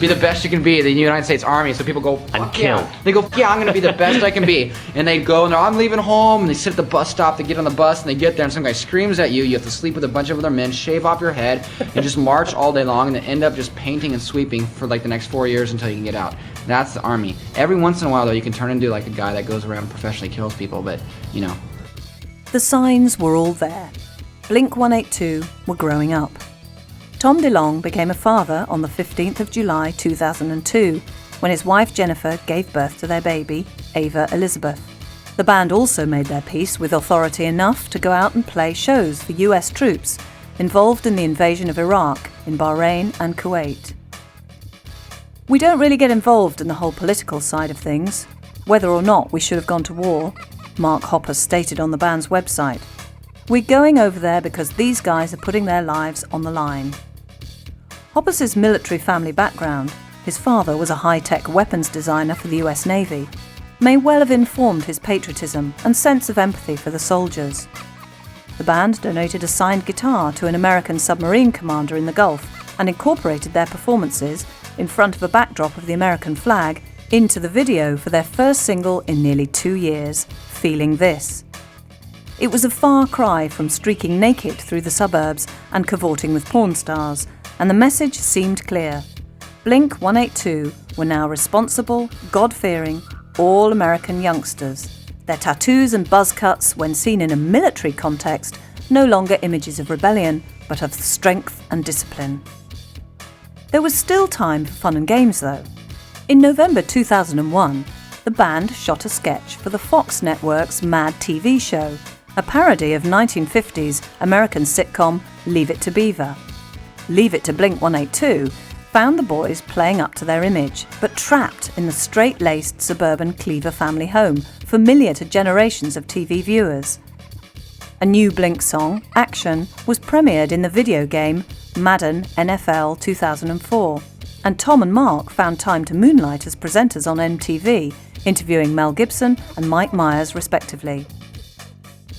be the best you can be, the United States Army. So people go, And fuck kill. yeah. They go, yeah, I'm gonna be the best I can be. And they go and they're, I'm leaving home, and they sit at the bus stop, they get on the bus, and they get there, and some guy screams at you. You have to sleep with a bunch of other men, shave off your head, and just march all day long, and then end up just painting and sweeping for like the next 4 years until you can get out. That's the Army. Every once in a while, though, you can turn into like a guy that goes around and professionally kills people, but you know. The signs were all there. Blink-182 were growing up. Tom DeLonge became a father on the 15th of July 2002 when his wife Jennifer gave birth to their baby, Ava Elizabeth. The band also made their peace with authority enough to go out and play shows for US troops involved in the invasion of Iraq in Bahrain and Kuwait. We don't really get involved in the whole political side of things, whether or not we should have gone to war, Mark Hoppus stated on the band's website. We're going over there because these guys are putting their lives on the line. Hoppus's military family background, his father was a high-tech weapons designer for the US Navy, may well have informed his patriotism and sense of empathy for the soldiers. The band donated a signed guitar to an American submarine commander in the Gulf and incorporated their performances in front of a backdrop of the American flag into the video for their first single in nearly 2 years, Feeling This. It was a far cry from streaking naked through the suburbs and cavorting with porn stars, and the message seemed clear. Blink-182 were now responsible, God-fearing, all-American youngsters. Their tattoos and buzz cuts, when seen in a military context, no longer images of rebellion, but of strength and discipline. There was still time for fun and games, though. In November 2001, the band shot a sketch for the Fox network's Mad TV show, a parody of 1950s American sitcom Leave It to Beaver. Leave It to Blink-182 found the boys playing up to their image, but trapped in the straight-laced suburban Cleaver family home, familiar to generations of TV viewers. A new Blink song, Action, was premiered in the video game Madden NFL 2004, and Tom and Mark found time to moonlight as presenters on MTV, interviewing Mel Gibson and Mike Myers respectively.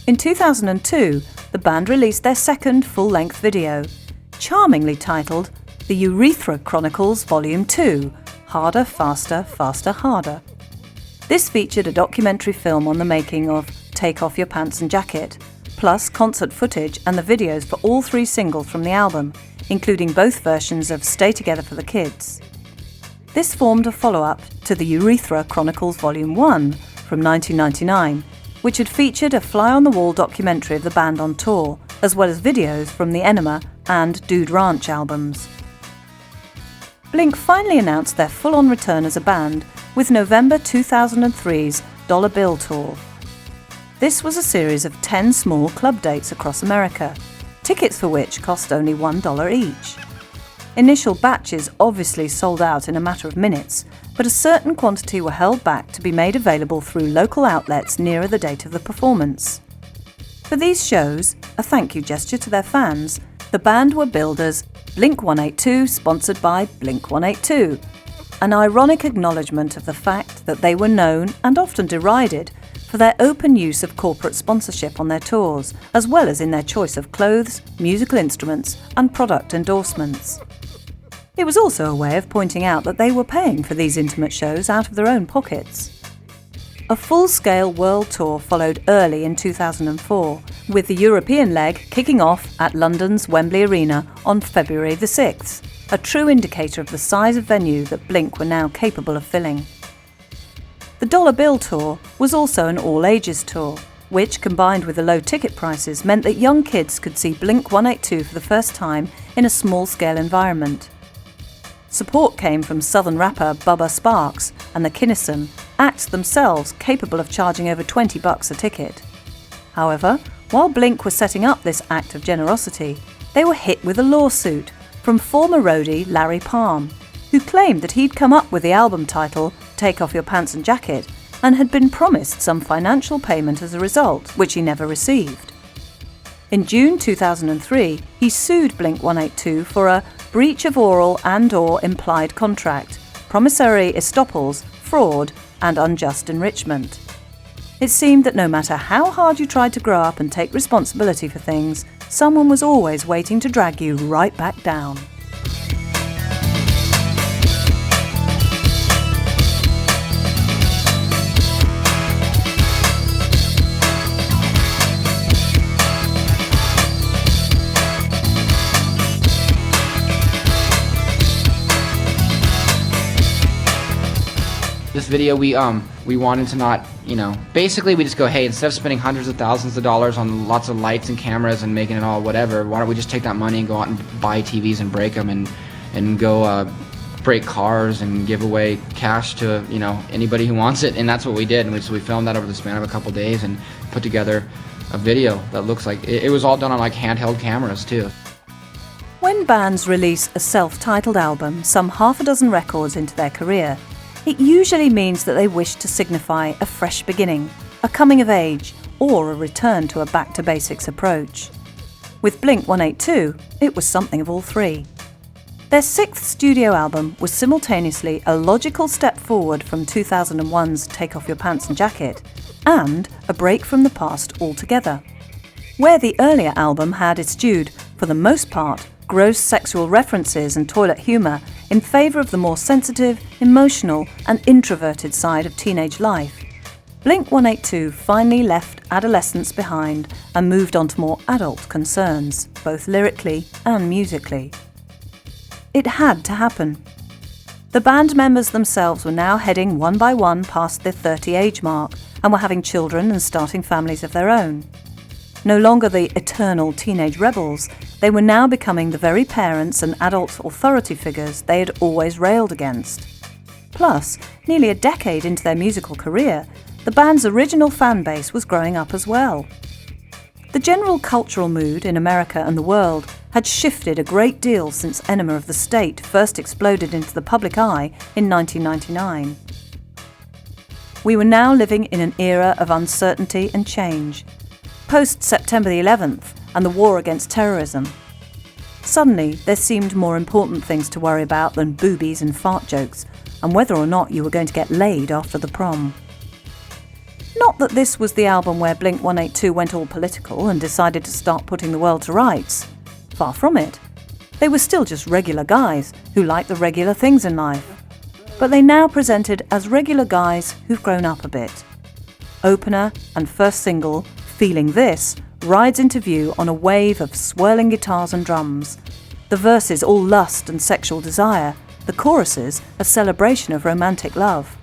In 2002, the band released their second full-length video, charmingly titled The Urethra Chronicles Volume 2, Harder, Faster, Faster, Harder. This featured a documentary film on the making of Take Off Your Pants and Jacket, plus concert footage and the videos for all 3 singles from the album, including both versions of Stay Together for the Kids. This formed a follow-up to the Urethra Chronicles Volume 1 from 1999, which had featured a fly-on-the-wall documentary of the band on tour, as well as videos from the Enema and Dude Ranch albums. Blink finally announced their full-on return as a band with November 2003's Dollar Bill Tour. This was a series of 10 small club dates across America, tickets for which cost only $1 each. Initial batches obviously sold out in a matter of minutes, but a certain quantity were held back to be made available through local outlets nearer the date of the performance. For these shows, a thank you gesture to their fans, the band were billed as Blink-182 sponsored by Blink-182, an ironic acknowledgement of the fact that they were known and often derided for their open use of corporate sponsorship on their tours, as well as in their choice of clothes, musical instruments, and product endorsements. It was also a way of pointing out that they were paying for these intimate shows out of their own pockets. A full-scale world tour followed early in 2004, with the European leg kicking off at London's Wembley Arena on February the 6th, a true indicator of the size of venue that Blink were now capable of filling. The Dollar Bill Tour was also an all-ages tour, which, combined with the low ticket prices, meant that young kids could see Blink-182 for the first time in a small-scale environment. Support came from Southern rapper Bubba Sparxxx and the Kinnison, acts themselves capable of charging over $20 a ticket. However, while Blink were setting up this act of generosity, they were hit with a lawsuit from former roadie Larry Palm, who claimed that he'd come up with the album title Take Off Your Pants and Jacket and had been promised some financial payment as a result, which he never received. In June 2003, he sued Blink-182 for a breach of oral and/or implied contract, promissory estoppels, fraud, and unjust enrichment. It seemed that no matter how hard you tried to grow up and take responsibility for things, someone was always waiting to drag you right back down. This video, we wanted to not, basically we just go, hey, instead of spending hundreds of thousands of dollars on lots of lights and cameras and making it all whatever, why don't we just take that money and go out and buy TVs and break them and go break cars and give away cash to anybody who wants it. And that's what we did. And so we filmed that over the span of a couple days and put together a video that looks like it was all done on like handheld cameras too. When bands release a self-titled album some half a dozen records into their career, it usually means that they wish to signify a fresh beginning, a coming of age, or a return to a back-to-basics approach. With blink-182, it was something of all three. Their sixth studio album was simultaneously a logical step forward from 2001's Take Off Your Pants and Jacket, and a break from the past altogether. Where the earlier album had eschewed, for the most part, gross sexual references and toilet humour in favour of the more sensitive, emotional and introverted side of teenage life, blink-182 finally left adolescence behind and moved on to more adult concerns, both lyrically and musically. It had to happen. The band members themselves were now heading one by one past their 30 age mark and were having children and starting families of their own. No longer the eternal teenage rebels, they were now becoming the very parents and adult authority figures they had always railed against. Plus, nearly a decade into their musical career, the band's original fan base was growing up as well. The general cultural mood in America and the world had shifted a great deal since Enema of the State first exploded into the public eye in 1999. We were now living in an era of uncertainty and change, post-September the 11th and the war against terrorism. Suddenly, there seemed more important things to worry about than boobies and fart jokes, and whether or not you were going to get laid after the prom. Not that this was the album where blink-182 went all political and decided to start putting the world to rights. Far from it. They were still just regular guys who liked the regular things in life. But they now presented as regular guys who've grown up a bit. Opener and first single, Feeling This, rides into view on a wave of swirling guitars and drums. The verses all lust and sexual desire, the choruses a celebration of romantic love.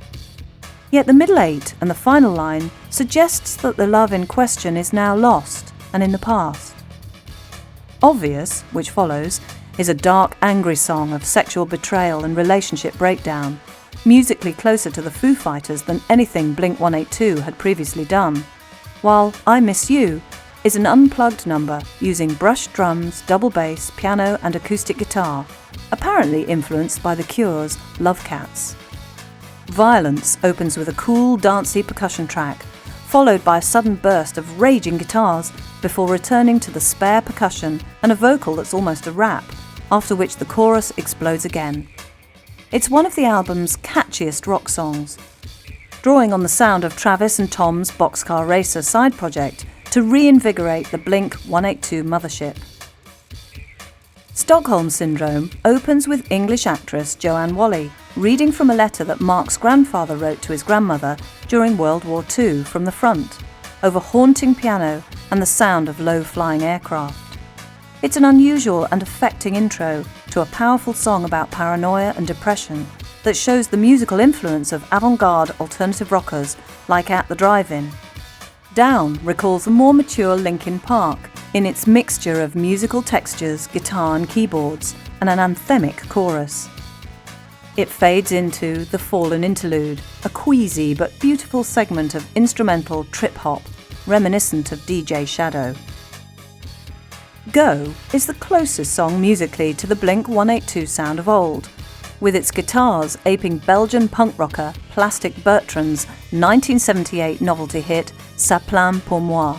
Yet the middle eight and the final line suggests that the love in question is now lost and in the past. Obvious, which follows, is a dark, angry song of sexual betrayal and relationship breakdown, musically closer to the Foo Fighters than anything blink-182 had previously done, while I Miss You is an unplugged number using brushed drums, double bass, piano and acoustic guitar, apparently influenced by The Cure's Love Cats. Violence opens with a cool, dancey percussion track, followed by a sudden burst of raging guitars before returning to the spare percussion and a vocal that's almost a rap, after which the chorus explodes again. It's one of the album's catchiest rock songs, drawing on the sound of Travis and Tom's Boxcar Racer side project to reinvigorate the blink-182 mothership. Stockholm Syndrome opens with English actress Joanne Whalley reading from a letter that Mark's grandfather wrote to his grandmother during World War II from the front, over haunting piano and the sound of low-flying aircraft. It's an unusual and affecting intro to a powerful song about paranoia and depression that shows the musical influence of avant-garde alternative rockers like At the Drive-In. Down recalls the more mature Linkin Park in its mixture of musical textures, guitar and keyboards, and an anthemic chorus. It fades into The Fallen Interlude, a queasy but beautiful segment of instrumental trip-hop, reminiscent of DJ Shadow. Go is the closest song musically to the blink-182 sound of old, with its guitars aping Belgian punk rocker Plastic Bertrand's 1978 novelty hit Ça plane pour moi.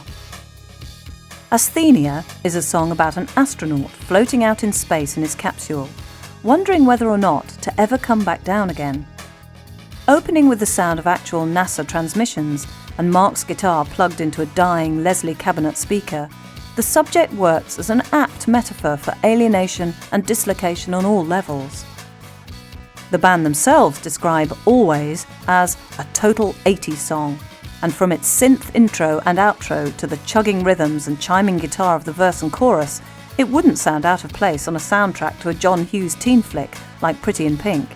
Asthenia is a song about an astronaut floating out in space in his capsule, wondering whether or not to ever come back down again. Opening with the sound of actual NASA transmissions and Mark's guitar plugged into a dying Leslie cabinet speaker, the subject works as an apt metaphor for alienation and dislocation on all levels. The band themselves describe Always as a total 80s song, and from its synth intro and outro to the chugging rhythms and chiming guitar of the verse and chorus, it wouldn't sound out of place on a soundtrack to a John Hughes teen flick like Pretty in Pink.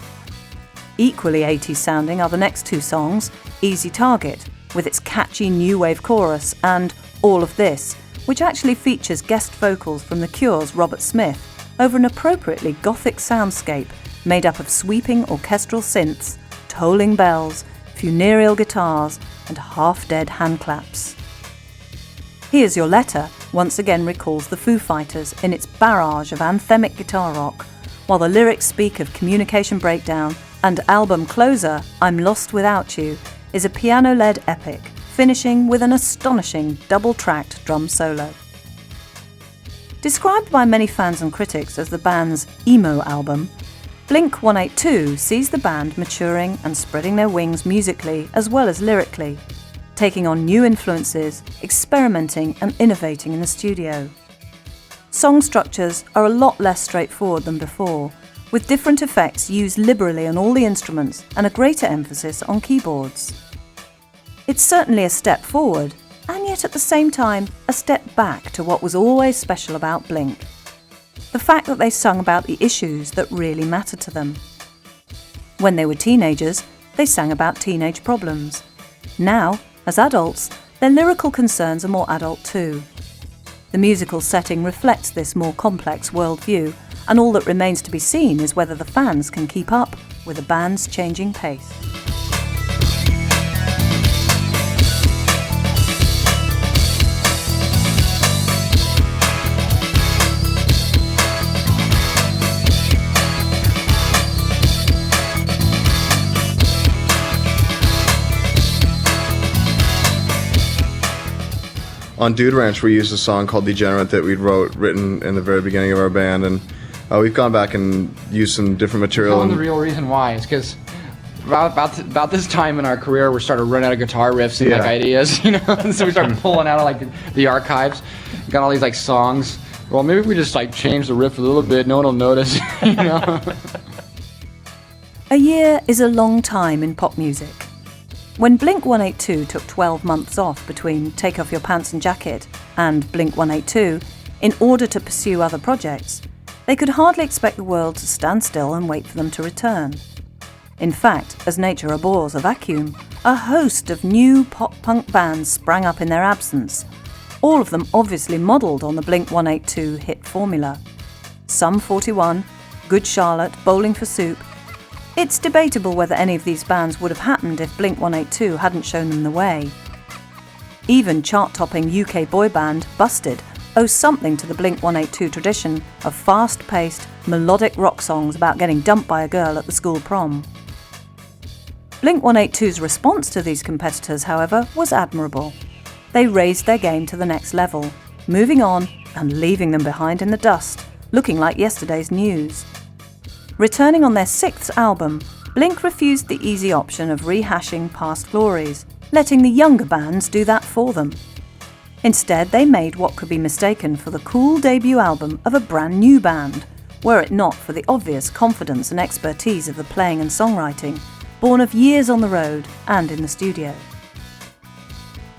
Equally 80s sounding are the next two songs, Easy Target, with its catchy new wave chorus, and All of This, which actually features guest vocals from The Cure's Robert Smith over an appropriately gothic soundscape made up of sweeping orchestral synths, tolling bells, funereal guitars, and half-dead handclaps. Here's Your Letter once again recalls the Foo Fighters in its barrage of anthemic guitar rock, while the lyrics speak of communication breakdown, and album closer, I'm Lost Without You, is a piano-led epic, finishing with an astonishing double-tracked drum solo. Described by many fans and critics as the band's emo album, Blink-182 sees the band maturing and spreading their wings musically as well as lyrically, taking on new influences, experimenting and innovating in the studio. Song structures are a lot less straightforward than before, with different effects used liberally on all the instruments and a greater emphasis on keyboards. It's certainly a step forward, and yet at the same time a step back to what was always special about Blink. The fact that they sung about the issues that really mattered to them. When they were teenagers, they sang about teenage problems. Now, as adults, their lyrical concerns are more adult too. The musical setting reflects this more complex worldview, and all that remains to be seen is whether the fans can keep up with the band's changing pace. On Dude Ranch, we used a song called Degenerate that we'd written in the very beginning of our band, and we've gone back and used some different material. The real reason why is because about this time in our career, we're starting to run out of guitar riffs and like ideas, you know. And so we started pulling out of like the archives, got all these like songs. Well, maybe if we just like change the riff a little bit, no one will notice, you know. A year is a long time in pop music. When Blink-182 took 12 months off between Take Off Your Pants and Jacket and Blink-182 in order to pursue other projects, they could hardly expect the world to stand still and wait for them to return. In fact, as nature abhors a vacuum, a host of new pop-punk bands sprang up in their absence, all of them obviously modelled on the Blink-182 hit formula. Sum 41, Good Charlotte, Bowling for Soup. It's debatable whether any of these bands would have happened if Blink-182 hadn't shown them the way. Even chart-topping UK boy band Busted owes something to the Blink-182 tradition of fast-paced, melodic rock songs about getting dumped by a girl at the school prom. Blink-182's response to these competitors, however, was admirable. They raised their game to the next level, moving on and leaving them behind in the dust, looking like yesterday's news. Returning on their 6th album, Blink refused the easy option of rehashing past glories, letting the younger bands do that for them. Instead, they made what could be mistaken for the cool debut album of a brand new band, were it not for the obvious confidence and expertise of the playing and songwriting, born of years on the road and in the studio.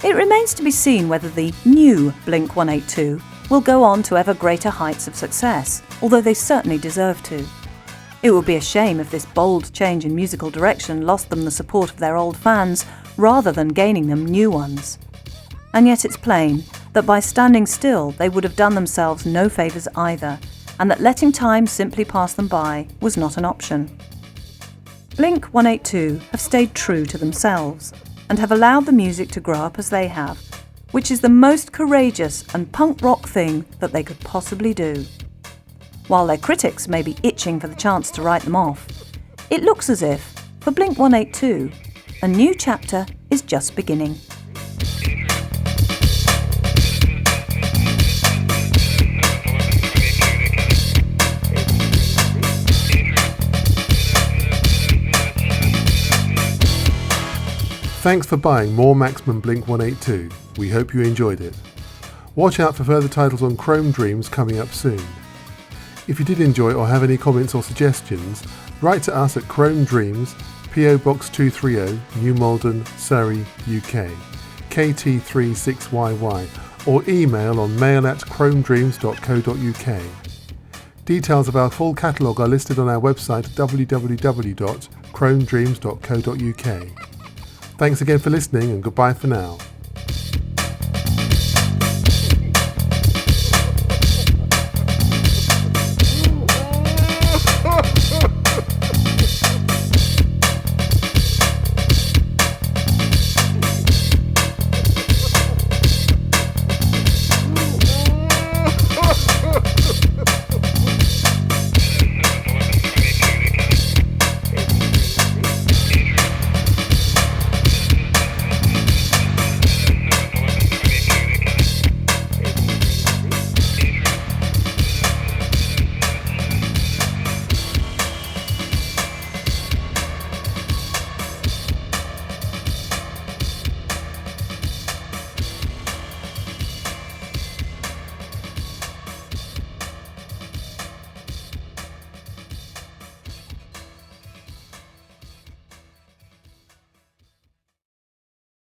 It remains to be seen whether the new Blink-182 will go on to ever greater heights of success, although they certainly deserve to. It would be a shame if this bold change in musical direction lost them the support of their old fans rather than gaining them new ones. And yet it's plain that by standing still they would have done themselves no favours either, and that letting time simply pass them by was not an option. Blink-182 have stayed true to themselves and have allowed the music to grow up as they have, which is the most courageous and punk rock thing that they could possibly do. While their critics may be itching for the chance to write them off, it looks as if, for Blink-182, a new chapter is just beginning. Thanks for buying more Maximum Blink-182. We hope you enjoyed it. Watch out for further titles on Chrome Dreams coming up soon. If you did enjoy or have any comments or suggestions, write to us at Chrome Dreams, PO Box 230, New Malden, Surrey, UK, KT36YY, or email on mail@chromedreams.co.uk. Details of our full catalogue are listed on our website at www.chromedreams.co.uk. chromedreams.co.uk. Thanks again for listening and goodbye for now.